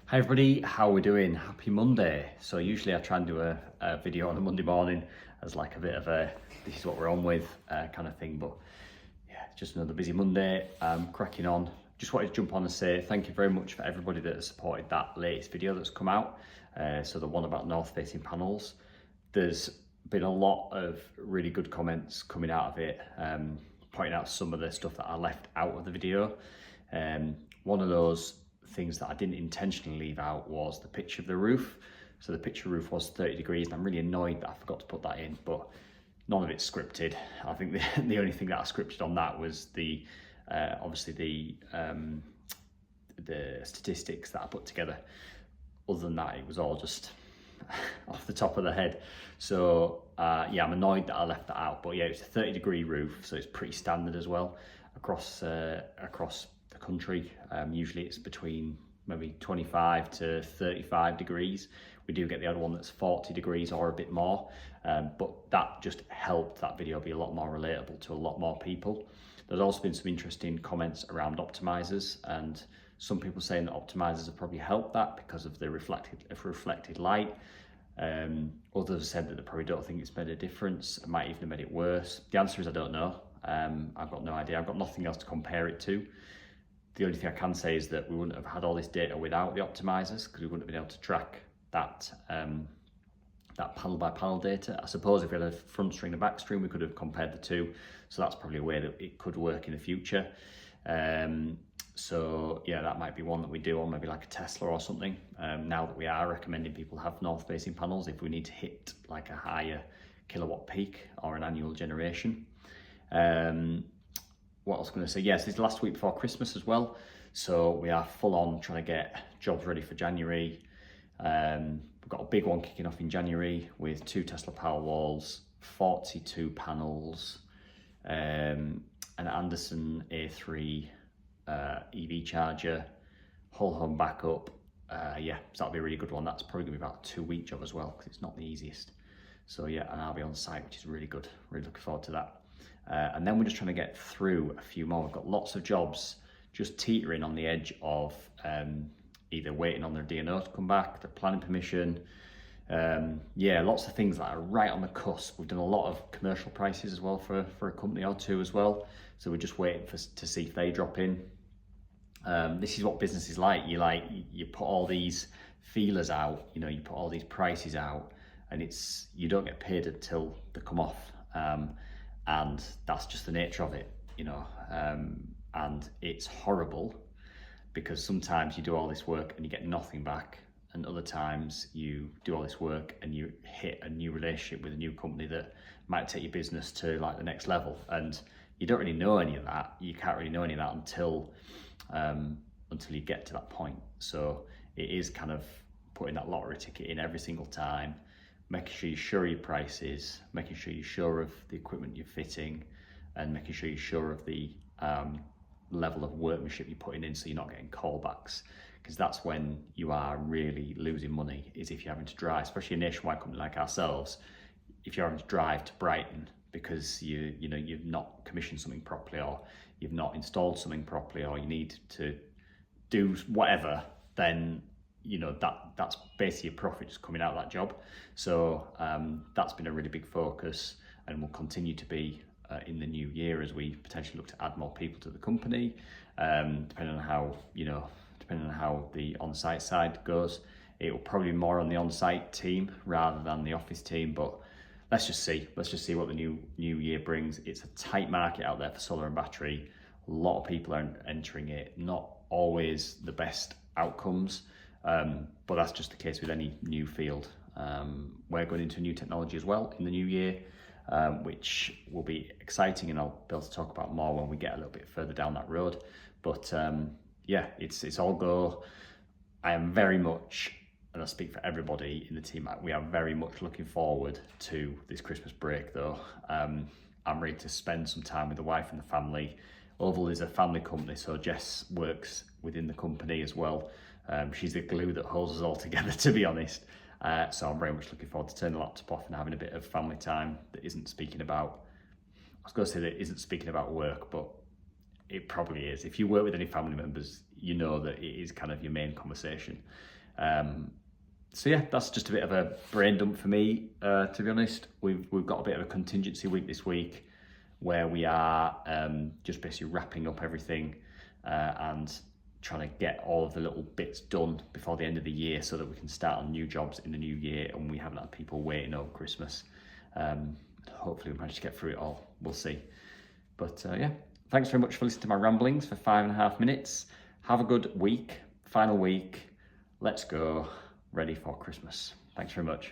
Hi everybody, how are we doing? Happy Monday. So usually I try and do a video on a Monday morning as like a bit of a, this is what we're on with kind of thing, but yeah, just another busy Monday, cracking on. Just wanted to jump on and say thank you very much for everybody that has supported that latest video that's come out. So the one about north facing panels. There's been a lot of really good comments coming out of it, pointing out some of the stuff that I left out of the video. One of those things that I didn't intentionally leave out was the pitch of the roof. So the pitch of the roof was 30 degrees and I'm really annoyed that I forgot to put that in, but none of it's scripted. I think the only thing that I scripted on that was the obviously the statistics that I put together. Other than that, it was all just off the top of the head. So yeah, I'm annoyed that I left that out, but yeah, it's a 30-degree roof, so it's pretty standard as well across the country. Usually it's between maybe 25 to 35 degrees. We do get the other one that's 40 degrees or a bit more, but that just helped that video be a lot more relatable to a lot more people. There's also been some interesting comments around optimizers, and some people saying that optimizers have probably helped that because of the reflected light. Others have said that they probably don't think it's made a difference. It might even have made it worse. The answer is I don't know. I've got no idea. I've got nothing else to compare it to. The only thing I can say is that we wouldn't have had all this data without the optimizers, because we wouldn't have been able to track that that panel by panel data. I suppose if we had a front string and a back string, we could have compared the two. So that's probably a way that it could work in the future. So yeah, that might be one that we do on maybe like a Tesla or something. Now that we are recommending people have north facing panels if we need to hit like a higher kilowatt peak or an annual generation. What I was going to say, yes, this is last week before Christmas as well. So we are full on trying to get jobs ready for January. We've got a big one kicking off in January with 2 Tesla Powerwalls, 42 panels, an Anderson A3 EV charger, whole home backup. Yeah, so that'll be a really good one. That's probably going to be about a 2-week job as well, because it's not the easiest. So yeah, and I'll be on site, which is really good. Really looking forward to that. And then we're just trying to get through a few more. We've got lots of jobs just teetering on the edge of either waiting on their DNO to come back, their planning permission. Yeah, lots of things that are right on the cusp. We've done a lot of commercial prices as well for a company or two as well. So we're just waiting to see if they drop in. This is what business is like. You put all these feelers out, you put all these prices out, and you don't get paid until they come off. And that's just the nature of it, and it's horrible because sometimes you do all this work and you get nothing back, and other times you do all this work and you hit a new relationship with a new company that might take your business to like the next level, and you don't really know any of that. You can't really know any of that until you get to that point. So it is kind of putting that lottery ticket in every single time, making sure you're sure of your prices, making sure you're sure of the equipment you're fitting, and making sure you're sure of the level of workmanship you're putting in, so you're not getting callbacks, because that's when you are really losing money, is if you're having to drive, especially a nationwide company like ourselves, if you're having to drive to Brighton because you've not commissioned something properly, or you've not installed something properly, or you need to do whatever, then that's basically a profit just coming out of that job. So that's been a really big focus, and will continue to be in the new year as we potentially look to add more people to the company, depending on how the on-site side goes. It will probably be more on the on-site team rather than the office team, but let's just see what the new year brings. It's a tight market out there for solar and battery. A lot of people are entering it, not always the best outcomes. But that's just the case with any new field. We're going into new technology as well in the new year, which will be exciting, and I'll be able to talk about more when we get a little bit further down that road. But yeah, it's all go. I am very much, and I speak for everybody in the team, we are very much looking forward to this Christmas break though. I'm ready to spend some time with the wife and the family. Oval is a family company, so Jess works within the company as well. She's the glue that holds us all together, to be honest. So I'm very much looking forward to turning the laptop off and having a bit of family time that isn't speaking about, I was going to say that isn't speaking about work, but it probably is. If you work with any family members, you know that it is kind of your main conversation. So yeah, that's just a bit of a brain dump for me, to be honest. We've got a bit of a contingency week this week where we are just basically wrapping up everything and trying to get all of the little bits done before the end of the year so that we can start on new jobs in the new year and we haven't had people waiting over Christmas. Hopefully we manage to get through it all. We'll see. But yeah, thanks very much for listening to my ramblings for 5.5 minutes. Have a good week, final week. Let's go. Ready for Christmas. Thanks very much.